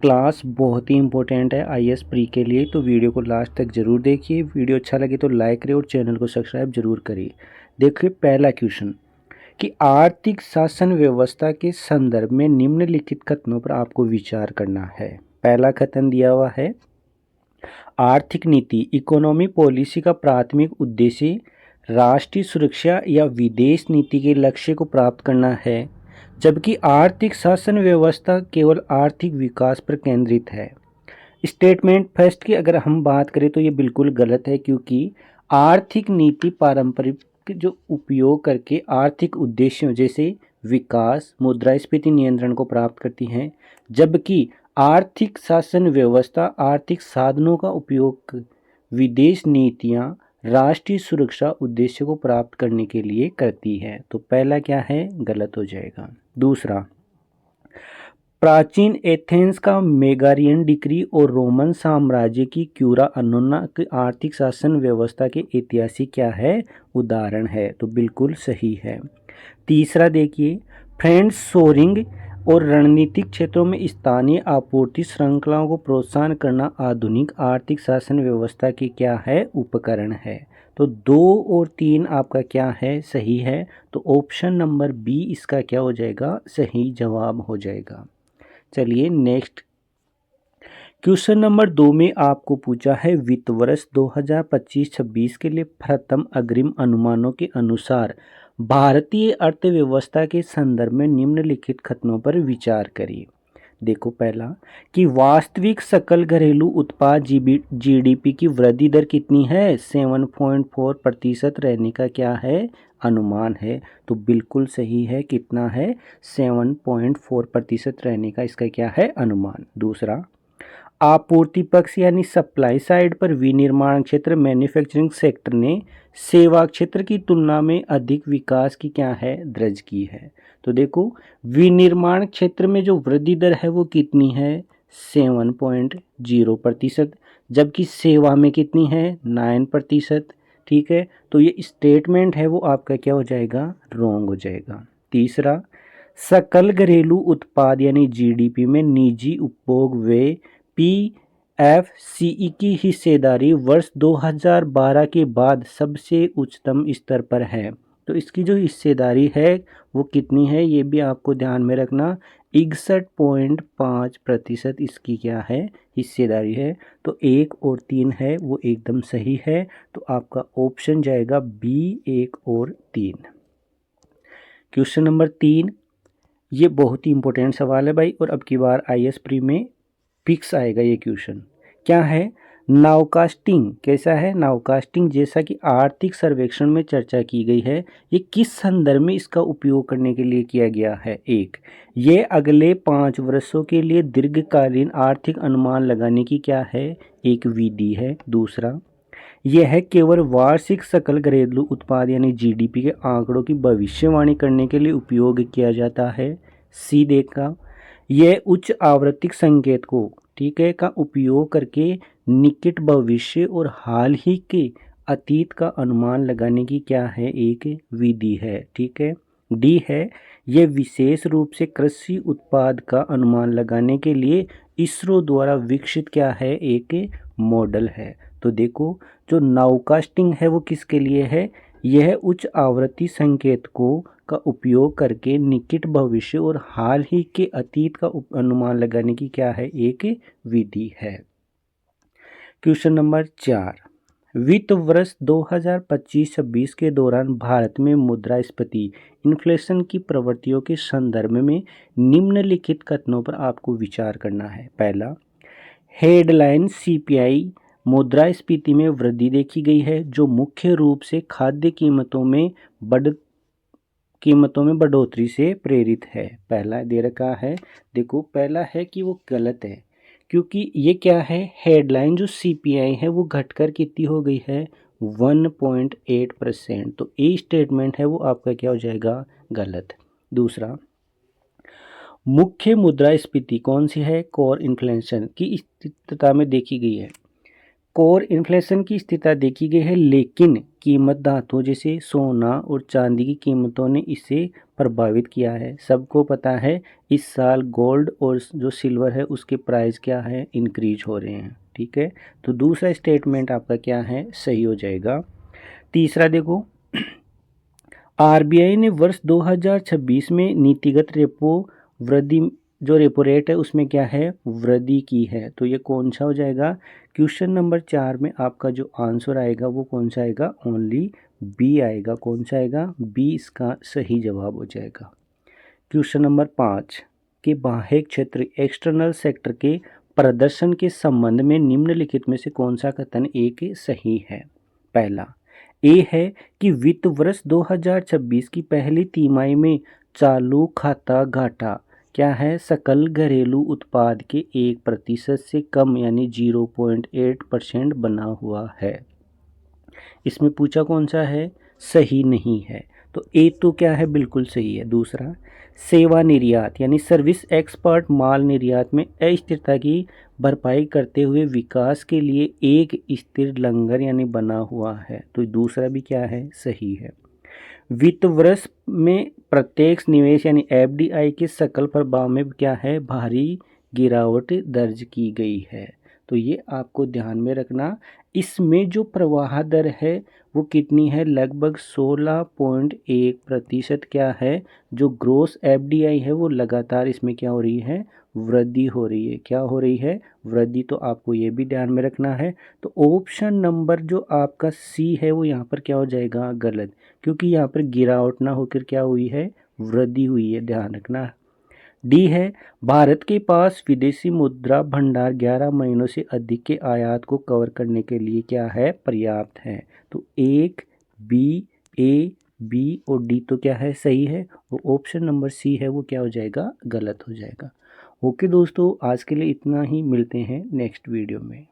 Class बहुत ही important है IAS pre के लिए, तो वीडियो को लास्ट तक जरूर देखिए। वीडियो अच्छा लगे तो लाइक करें और चैनल को सब्सक्राइब जरूर करिए। देखिए पहला क्वेश्चन कि आर्थिक शासन व्यवस्था के संदर्भ में निम्नलिखित कथनों पर आपको विचार करना है। पहला कथन दिया हुआ है, आर्थिक नीति इकोनॉमी पॉलिसी का प्राथमिक उद्देश्य राष्ट्रीय सुरक्षा या विदेश नीति के लक्ष्य को प्राप्त करना है, जबकि आर्थिक शासन व्यवस्था केवल आर्थिक विकास पर केंद्रित है। स्टेटमेंट फर्स्ट की अगर हम बात करें तो ये बिल्कुल गलत है, क्योंकि आर्थिक नीति पारंपरिक जो उपयोग करके आर्थिक उद्देश्यों जैसे विकास, मुद्रास्फीति नियंत्रण को प्राप्त करती हैं, जबकि आर्थिक शासन व्यवस्था आर्थिक साधनों का उपयोग विदेश नीतियां राष्ट्रीय सुरक्षा उद्देश्य को प्राप्त करने के लिए करती है। तो पहला क्या है, गलत हो जाएगा। दूसरा, प्राचीन एथेंस का मेगारियन डिक्री और रोमन साम्राज्य की क्यूरा अन्नोना की आर्थिक शासन व्यवस्था के ऐतिहासिक क्या है, उदाहरण है। तो बिल्कुल सही है। तीसरा देखिए, फ्रेंच शोरिंग और रणनीतिक क्षेत्रों में स्थानीय आपूर्ति श्रृंखलाओं को प्रोत्साहन करना आधुनिक आर्थिक शासन व्यवस्था की क्या है, उपकरण है। तो 2 और 3 आपका क्या है, सही है। तो ऑप्शन नंबर बी इसका क्या हो जाएगा, सही जवाब हो जाएगा। चलिए नेक्स्ट क्वेश्चन नंबर 2 में आपको पूछा है, वित्त वर्ष 2025-26 के लिए प्रथम अग्रिम अनुमानों के अनुसार भारतीय अर्थव्यवस्था के संदर्भ में निम्नलिखित कथनों पर विचार करिए। देखो पहला कि वास्तविक सकल घरेलू उत्पाद जीडीपी की वृद्धि दर कितनी है, 7.4% रहने का क्या है, अनुमान है। तो बिल्कुल सही है, कितना है, 7.4% रहने का इसका क्या है, अनुमान। दूसरा, आपूर्ति पक्ष यानी सप्लाई साइड पर विनिर्माण क्षेत्र मैन्युफैक्चरिंग सेक्टर ने सेवा क्षेत्र की तुलना में अधिक विकास की क्या है, दर्ज की है। तो देखो विनिर्माण क्षेत्र में जो वृद्धि दर है वो कितनी है, 7.0%, जबकि सेवा में कितनी है, 9%। ठीक है, तो ये स्टेटमेंट है वो आपका क्या हो जाएगा, रॉन्ग हो जाएगा। तीसरा, सकल घरेलू उत्पाद यानी जीडीपी में निजी उपभोग व्यय पीएफसीई की हिस्सेदारी वर्ष 2012 के बाद सबसे उच्चतम स्तर पर है। तो इसकी जो हिस्सेदारी है वो कितनी है, ये भी आपको ध्यान में रखना, 61.5% इसकी क्या है, हिस्सेदारी है। तो 1 और 3 है वो एकदम सही है। तो आपका ऑप्शन जाएगा बी, 1 और 3। क्वेश्चन नंबर 3, ये बहुत ही इंपॉर्टेंट सवाल है भाई, और अब की बार आईएएस प्री में फिक्स आएगा ये क्वेश्चन। क्या है, नाउकास्टिंग कैसा है, नाउकास्टिंग जैसा कि आर्थिक सर्वेक्षण में चर्चा की गई है, ये किस संदर्भ में इसका उपयोग करने के लिए किया गया है। एक, ये अगले 5 वर्षों के लिए दीर्घकालीन आर्थिक अनुमान लगाने की क्या है, एक विधि है। दूसरा, यह है केवल वार्षिक सकल घरेलू उत्पाद यानी जीडीपी के आंकड़ों की भविष्यवाणी करने के लिए उपयोग किया जाता है। सी देखा, यह उच्च आवृत्तिक संकेत को ठीक है का उपयोग करके निकट भविष्य और हाल ही के अतीत का अनुमान लगाने की क्या है, एक विधि है। ठीक है। डी है, यह विशेष रूप से कृषि उत्पाद का अनुमान लगाने के लिए इसरो द्वारा विकसित क्या है, एक मॉडल है। तो देखो जो नाउकास्टिंग है वो किसके लिए है, यह उच्च आवृत्ति संकेतकों का उपयोग करके निकट भविष्य और हाल ही के अतीत का अनुमान लगाने की क्या है, एक विधि है। क्वेश्चन नंबर 4, वित्त वर्ष 2025-26 के दौरान भारत में मुद्रास्फीति इन्फ्लेशन की प्रवृत्तियों के संदर्भ में निम्नलिखित कथनों पर आपको विचार करना है। पहला, हेडलाइन सीपीआई मुद्रास्फीति में वृद्धि देखी गई है, जो मुख्य रूप से खाद्य कीमतों में बढ़ोतरी से प्रेरित है। पहला दे रखा है, देखो पहला है कि वो गलत है, क्योंकि ये क्या है, हेडलाइन जो सीपीआई है वो घटकर कितनी हो गई है, 1.8%। तो ए स्टेटमेंट है वो आपका क्या हो जाएगा, गलत। दूसरा, मुख्य मुद्रास्फीति कौन सी है, कोर इन्फ्लेशन की स्थिरता में देखी गई है। कोर इन्फ्लेशन की स्थिति देखी गई है, लेकिन कीमत धातुओं जैसे सोना और चांदी की कीमतों ने इसे प्रभावित किया है। सबको पता है इस साल गोल्ड और जो सिल्वर है उसके प्राइस क्या है, इंक्रीज हो रहे हैं। ठीक है, तो दूसरा स्टेटमेंट आपका क्या है, सही हो जाएगा। तीसरा देखो, आरबीआई ने वर्ष 2026 में नीतिगत रेपो वृद्धि, जो रेपो रेट है उसमें क्या है, वृद्धि की है। तो ये कौन सा हो जाएगा, क्वेश्चन नंबर 4 में आपका जो आंसर आएगा वो कौन सा आएगा, ओनली बी आएगा। कौन सा आएगा, बी इसका सही जवाब हो जाएगा। क्वेश्चन नंबर 5 के बाह्य क्षेत्र एक्सटर्नल सेक्टर के प्रदर्शन के संबंध में निम्नलिखित में से कौन सा कथन एक सही है। पहला ए है कि वित्त वर्ष 2026 की पहली तिमाही में चालू खाता घाटा क्या है, सकल घरेलू उत्पाद के 1% से कम यानी 0.8% बना हुआ है। इसमें पूछा कौन सा है, सही नहीं है, तो ए तो क्या है, बिल्कुल सही है। दूसरा, सेवा निर्यात यानी सर्विस एक्सपर्ट माल निर्यात में अस्थिरता की भरपाई करते हुए विकास के लिए एक स्थिर लंगर यानी बना हुआ है, तो दूसरा भी क्या है, सही है। वित्त वर्ष में प्रत्यक्ष निवेश यानी एफडीआई के सकल प्रभाव में क्या है, भारी गिरावट दर्ज की गई है, तो ये आपको ध्यान में रखना। इसमें जो प्रवाह दर है वो कितनी है, लगभग 16.1% क्या है, जो ग्रोस एफडीआई है वो लगातार इसमें क्या हो रही है, वृद्धि हो रही है। क्या हो रही है, वृद्धि, तो आपको ये भी ध्यान में रखना है। तो ऑप्शन नंबर जो आपका सी है वो यहाँ पर क्या हो जाएगा, गलत, क्योंकि यहाँ पर गिरावट ना होकर क्या हुई है, वृद्धि हुई है, ध्यान रखना। डी है, भारत के पास विदेशी मुद्रा भंडार 11 महीनों से अधिक के आयात को कवर करने के लिए क्या है, पर्याप्त है। तो एक, बी, ए, बी और डी तो क्या है, सही है, और ऑप्शन नंबर सी है वो क्या हो जाएगा, गलत हो जाएगा। ओके दोस्तों, आज के लिए इतना ही, मिलते हैं नेक्स्ट वीडियो में।